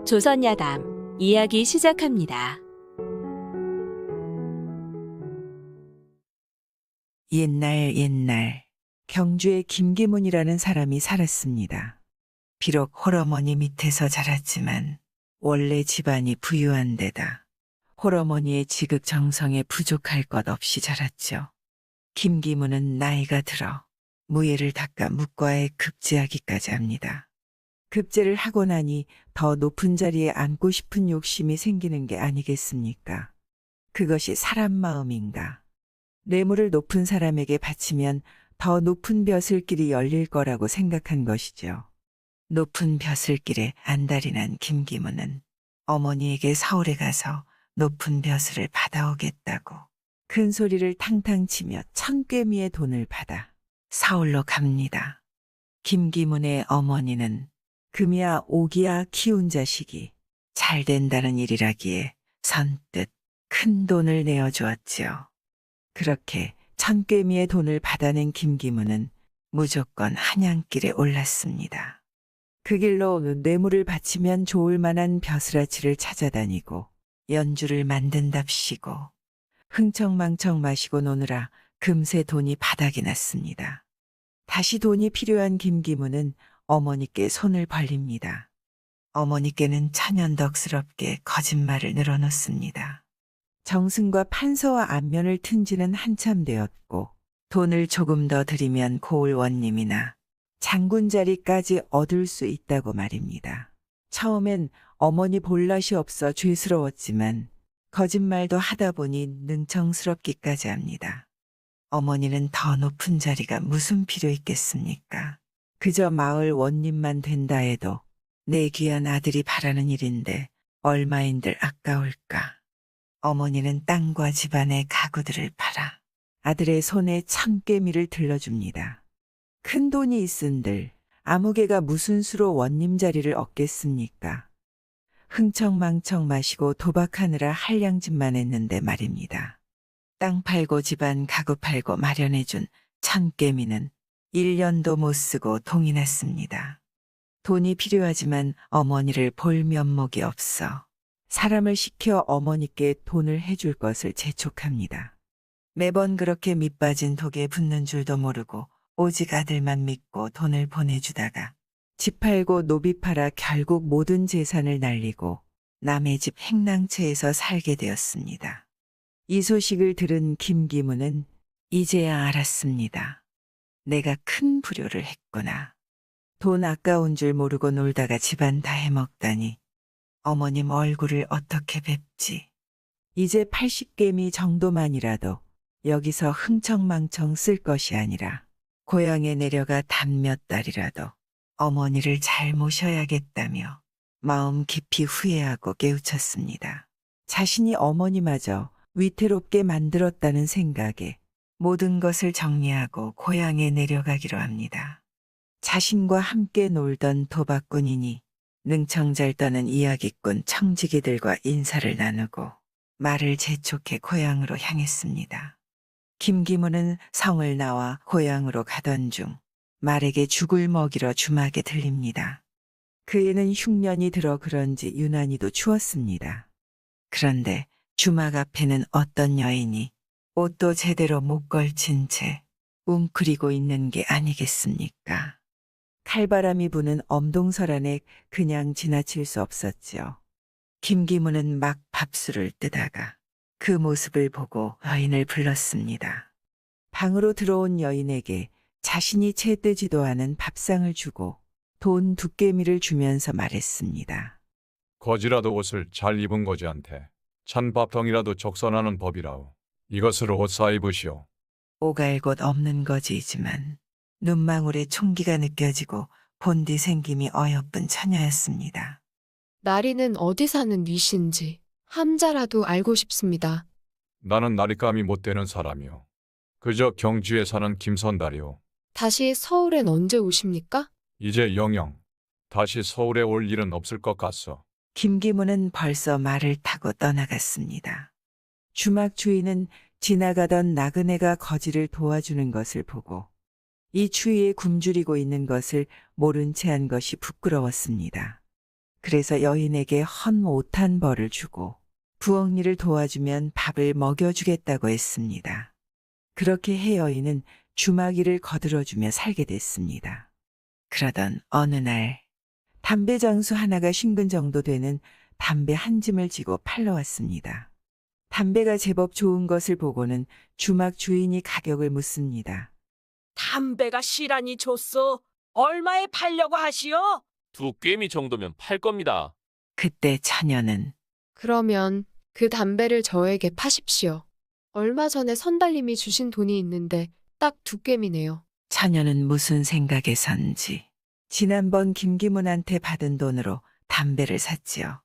조선야담 이야기 시작합니다. 옛날 경주에 김기문이라는 사람이 살았습니다. 비록 홀어머니 밑에서 자랐지만 원래 집안이 부유한 데다 홀어머니의 지극정성에 부족할 것 없이 자랐죠. 김기문은 나이가 들어 무예를 닦아 묵과에 급제하기까지 합니다. 급제를 하고 나니 더 높은 자리에 앉고 싶은 욕심이 생기는 게 아니겠습니까? 그것이 사람 마음인가? 뇌물을 높은 사람에게 바치면 더 높은 벼슬길이 열릴 거라고 생각한 것이죠. 높은 벼슬길에 안달이 난 김기문은 어머니에게 서울에 가서 높은 벼슬을 받아오겠다고 큰 소리를 탕탕 치며 1000꿰미의 돈을 받아 서울로 갑니다. 김기문의 어머니는 금이야 오기야 키운 자식이 잘 된다는 일이라기에 선뜻 큰 돈을 내어주었지요. 그렇게 1000꿰미의 돈을 받아낸 김기문은 무조건 한양길에 올랐습니다. 그 길로 뇌물을 바치면 좋을 만한 벼슬아치를 찾아다니고 연주를 만든답시고 흥청망청 마시고 노느라 금세 돈이 바닥이 났습니다. 다시 돈이 필요한 김기문은 어머니께 손을 벌립니다. 어머니께는 천연덕스럽게 거짓말을 늘어놓습니다. 정승과 판서와 안면을 튼 지는 한참 되었고 돈을 조금 더 드리면 고을원님이나 장군 자리까지 얻을 수 있다고 말입니다. 처음엔 어머니 볼낯이 없어 죄스러웠지만 거짓말도 하다 보니 능청스럽기까지 합니다. 어머니는 더 높은 자리가 무슨 필요 있겠습니까? 그저 마을 원님만 된다 해도 내 귀한 아들이 바라는 일인데 얼마인들 아까울까. 어머니는 땅과 집안의 가구들을 팔아 아들의 손에 1000꿰미를 들러줍니다. 큰 돈이 있은들 아무개가 무슨 수로 원님 자리를 얻겠습니까? 흥청망청 마시고 도박하느라 한량짓만 했는데 말입니다. 땅 팔고 집안 가구 팔고 마련해준 1000꿰미는 1년도 못 쓰고 동이 났습니다. 돈이 필요하지만 어머니를 볼 면목이 없어 사람을 시켜 어머니께 돈을 해줄 것을 재촉합니다. 매번 그렇게 밑빠진 독에 붙는 줄도 모르고 오직 아들만 믿고 돈을 보내주다가 집 팔고 노비 팔아 결국 모든 재산을 날리고 남의 집 행랑채에서 살게 되었습니다. 이 소식을 들은 김기문은 이제야 알았습니다. 내가 큰 불효를 했구나. 돈 아까운 줄 모르고 놀다가 집안 다 해먹다니 어머님 얼굴을 어떻게 뵙지? 이제 80꿰미 정도만이라도 여기서 흥청망청 쓸 것이 아니라 고향에 내려가 단 몇 달이라도 어머니를 잘 모셔야겠다며 마음 깊이 후회하고 깨우쳤습니다. 자신이 어머니마저 위태롭게 만들었다는 생각에 모든 것을 정리하고 고향에 내려가기로 합니다. 자신과 함께 놀던 도박꾼이니 능청 잘 떠는 이야기꾼 청지기들과 인사를 나누고 말을 재촉해 고향으로 향했습니다. 김기문은 성을 나와 고향으로 가던 중 말에게 죽을 먹이러 주막에 들립니다. 그에는 흉년이 들어 그런지 유난히도 추웠습니다. 그런데 주막 앞에는 어떤 여인이 옷도 제대로 못 걸친 채 웅크리고 있는 게 아니겠습니까? 칼바람이 부는 엄동설 안에 그냥 지나칠 수 없었지요. 김기문은 막 밥술을 뜨다가 그 모습을 보고 여인을 불렀습니다. 방으로 들어온 여인에게 자신이 채 뜨지도 않은 밥상을 주고 돈 2꿰미를 주면서 말했습니다. 거지라도 옷을 잘 입은 거지한테 찬밥덩이라도 적선하는 법이라오. 이것을 옷 사 입으시오. 오갈 곳 없는 거지이지만 눈망울에 총기가 느껴지고 본디 생김이 어여쁜 처녀였습니다. 나리는 어디 사는 뉘신지 함자라도 알고 싶습니다. 나는 나리감이 못 되는 사람이오. 그저 경주에 사는 김선달이오. 다시 서울엔 언제 오십니까? 이제 영영 다시 서울에 올 일은 없을 것 같소. 김기문은 벌써 말을 타고 떠나갔습니다. 주막 주인은 지나가던 나그네가 거지를 도와주는 것을 보고 이 추위에 굶주리고 있는 것을 모른 채 한 것이 부끄러웠습니다. 그래서 여인에게 헌 못한 벌을 주고 부엌 일을 도와주면 밥을 먹여주겠다고 했습니다. 그렇게 해 여인은 주마기를 거들어주며 살게 됐습니다. 그러던 어느 날 담배 장수 하나가 50근 정도 되는 담배 한 짐을 지고 팔러 왔습니다. 담배가 제법 좋은 것을 보고는 주막 주인이 가격을 묻습니다. 담배가 시란이 좋소. 얼마에 팔려고 하시오? 2꿰미 정도면 팔 겁니다. 그때 처녀는 그러면 그 담배를 저에게 파십시오. 얼마 전에 선달님이 주신 돈이 있는데 딱 2꿰미네요. 처녀는 무슨 생각에선지 지난번 김기문한테 받은 돈으로 담배를 샀지요.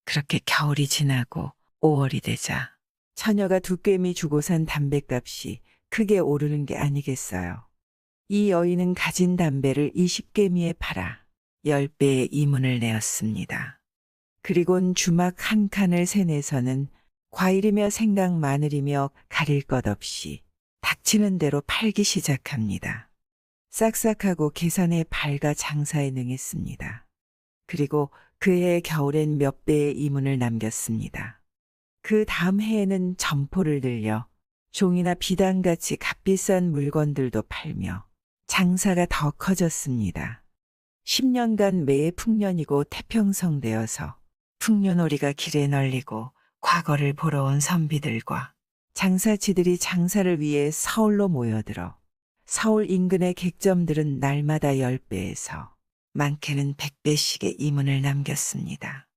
그렇게 겨울이 지나고 5월이 되자 처녀가 2꿰미 주고 산 담배값이 크게 오르는 게 아니겠어요. 이 여인은 가진 담배를 20꿰미에 팔아 10배의 이문을 내었습니다. 그리곤 주막 한 칸을 세내서는 과일이며 생강 마늘이며 가릴 것 없이 닥치는 대로 팔기 시작합니다. 싹싹하고 계산에 밝아 장사에 능했습니다. 그리고 그해 겨울엔 몇 배의 이문을 남겼습니다. 그 다음 해에는 점포를 늘려 종이나 비단같이 값비싼 물건들도 팔며 장사가 더 커졌습니다. 10년간 매해 풍년이고 태평성되어서 풍년오리가 길에 널리고 과거를 보러 온 선비들과 장사치들이 장사를 위해 서울로 모여들어 서울 인근의 객점들은 날마다 10배에서 많게는 100배씩의 이문을 남겼습니다.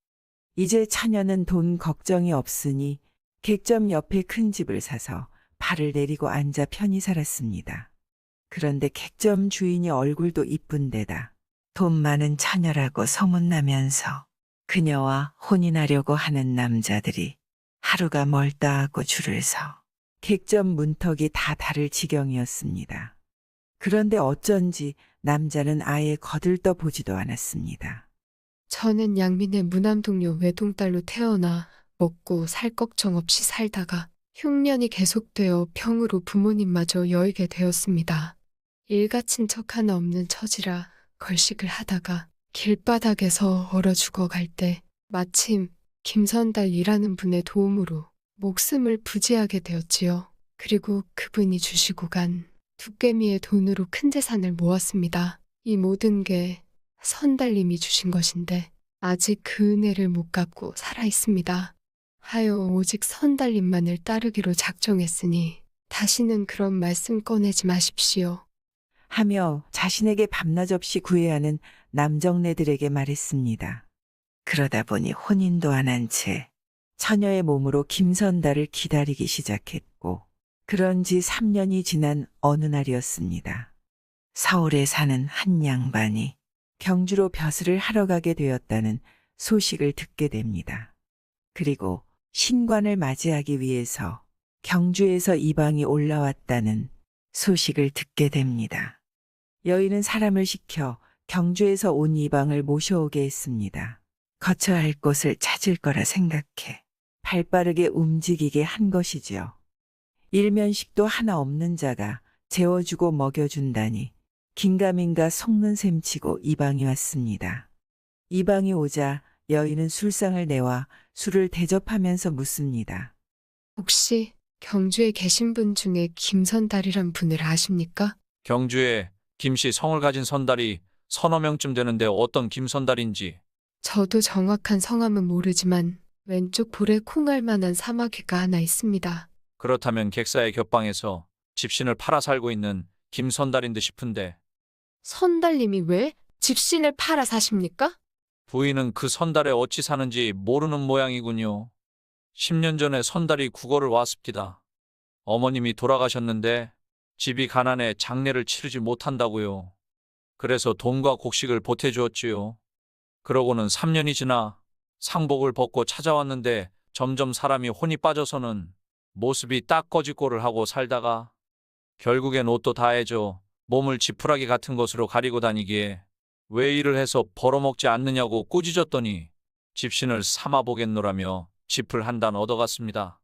이제 처녀는 돈 걱정이 없으니 객점 옆에 큰 집을 사서 발을 내리고 앉아 편히 살았습니다. 그런데 객점 주인이 얼굴도 이쁜 데다 돈 많은 처녀라고 소문나면서 그녀와 혼인하려고 하는 남자들이 하루가 멀다 하고 줄을 서 객점 문턱이 다 닳을 지경이었습니다. 그런데 어쩐지 남자는 아예 거들떠 보지도 않았습니다. 저는 양민의 무남동료 외동딸로 태어나 먹고 살 걱정 없이 살다가 흉년이 계속되어 병으로 부모님마저 여의게 되었습니다. 일가친척 하나 없는 처지라 걸식을 하다가 길바닥에서 얼어 죽어갈 때 마침 김선달이라는 분의 도움으로 목숨을 부지하게 되었지요. 그리고 그분이 주시고 간 2꿰미의 돈으로 큰 재산을 모았습니다. 이 모든 게 선달님이 주신 것인데 아직 그 은혜를 못 갚고 살아 있습니다. 하여 오직 선달님만을 따르기로 작정했으니 다시는 그런 말씀 꺼내지 마십시오. 하며 자신에게 밤낮 없이 구애하는 남정네들에게 말했습니다. 그러다 보니 혼인도 안 한 채 처녀의 몸으로 김선달을 기다리기 시작했고 그런 지 3년이 지난 어느 날이었습니다. 서울에 사는 한 양반이 경주로 벼슬을 하러 가게 되었다는 소식을 듣게 됩니다. 그리고 신관을 맞이하기 위해서 경주에서 이방이 올라왔다는 소식을 듣게 됩니다. 여인은 사람을 시켜 경주에서 온 이방을 모셔오게 했습니다. 거쳐야 할 곳을 찾을 거라 생각해 발빠르게 움직이게 한 것이지요. 일면식도 하나 없는 자가 재워주고 먹여준다니 긴가민가 속는 셈치고 이방이 왔습니다. 이방이 오자 여인은 술상을 내와 술을 대접하면서 묻습니다. 혹시 경주에 계신 분 중에 김선달이란 분을 아십니까? 경주에 김씨 성을 가진 선달이 서너 명쯤 되는데 어떤 김선달인지. 저도 정확한 성함은 모르지만 왼쪽 볼에 콩알 만한 사마귀가 하나 있습니다. 그렇다면 객사의 곁방에서 집신을 팔아 살고 있는 김선달인 듯 싶은데 선달님이 왜 집신을 팔아 사십니까? 부인은 그 선달에 어찌 사는지 모르는 모양이군요. 10년 전에 선달이 국어를 왔습니다. 어머님이 돌아가셨는데 집이 가난해 장례를 치르지 못한다고요. 그래서 돈과 곡식을 보태주었지요. 그러고는 3년이 지나 상복을 벗고 찾아왔는데 점점 사람이 혼이 빠져서는 모습이 딱 꺼지꼬를 하고 살다가 결국엔 옷도 다 해줘 몸을 지푸라기 같은 것으로 가리고 다니기에 왜 일을 해서 벌어먹지 않느냐고 꾸짖었더니 집신을 삼아보겠노라며 짚을 한 단 얻어갔습니다.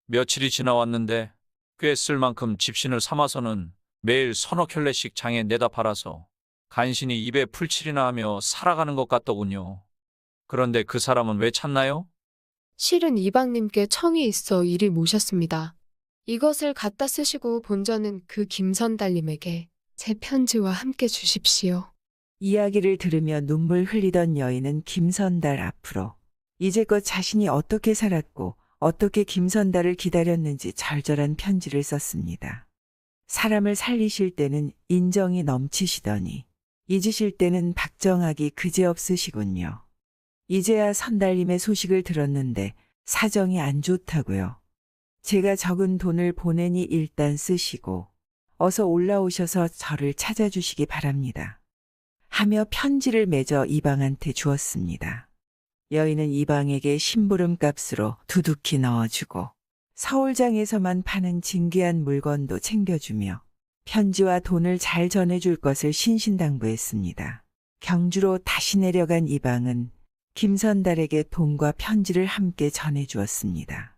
며칠이 지나왔는데 꽤 쓸 만큼 집신을 삼아서는 매일 서너 켤레씩 장에 내다 팔아서 간신히 입에 풀칠이나 하며 살아가는 것 같더군요. 그런데 그 사람은 왜 찾나요? 실은 이방님께 청이 있어 이리 모셨습니다. 이것을 갖다 쓰시고 본전은 그 김선달님에게 제 편지와 함께 주십시오. 이야기를 들으며 눈물 흘리던 여인은 김선달 앞으로 이제껏 자신이 어떻게 살았고 어떻게 김선달을 기다렸는지 절절한 편지를 썼습니다. 사람을 살리실 때는 인정이 넘치시더니 잊으실 때는 박정하기 그지없으시군요. 이제야 선달님의 소식을 들었는데 사정이 안 좋다고요. 제가 적은 돈을 보내니 일단 쓰시고 어서 올라오셔서 저를 찾아주시기 바랍니다. 하며 편지를 맺어 이방한테 주었습니다. 여인은 이방에게 심부름 값으로 두둑히 넣어주고 서울장에서만 파는 진귀한 물건도 챙겨주며 편지와 돈을 잘 전해줄 것을 신신당부했습니다. 경주로 다시 내려간 이방은 김선달에게 돈과 편지를 함께 전해주었습니다.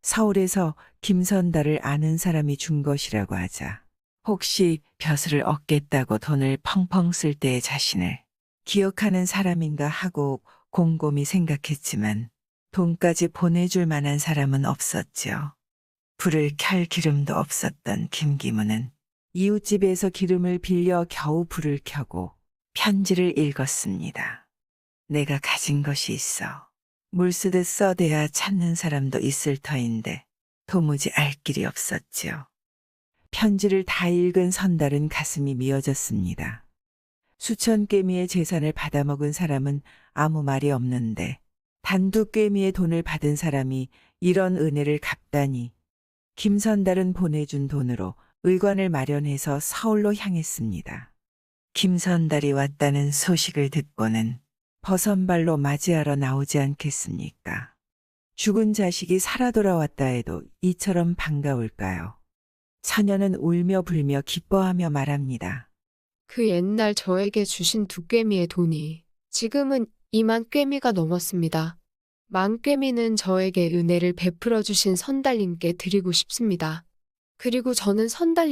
서울에서 김선달을 아는 사람이 준 것이라고 하자 혹시 벼슬을 얻겠다고 돈을 펑펑 쓸 때의 자신을 기억하는 사람인가 하고 곰곰이 생각했지만 돈까지 보내줄 만한 사람은 없었죠. 불을 켤 기름도 없었던 김기문은 이웃집에서 기름을 빌려 겨우 불을 켜고 편지를 읽었습니다. 내가 가진 것이 있어. 물 쓰듯 써대야 찾는 사람도 있을 터인데 도무지 알 길이 없었지요. 편지를 다 읽은 선달은 가슴이 미어졌습니다. 수천 꿰미의 재산을 받아먹은 사람은 아무 말이 없는데 단두 꿰미의 돈을 받은 사람이 이런 은혜를 갚다니. 김선달은 보내준 돈으로 의관을 마련해서 서울로 향했습니다. 김선달이 왔다는 소식을 듣고는 버선발로 맞이하러 나오지 않겠습니까? 죽은 자식이 살아 돌아왔다 해도 이처럼 반가울까요? 처녀는 울며 불며 기뻐하며 말합니다. 그 옛날 저에게 주신 두 꿰미의 돈이 지금은 2만 꿰미가 넘었습니다. 만 꿰미는 저에게 은혜를 베풀어 주신 선달님께 드리고 싶습니다. 그리고 저는 선달님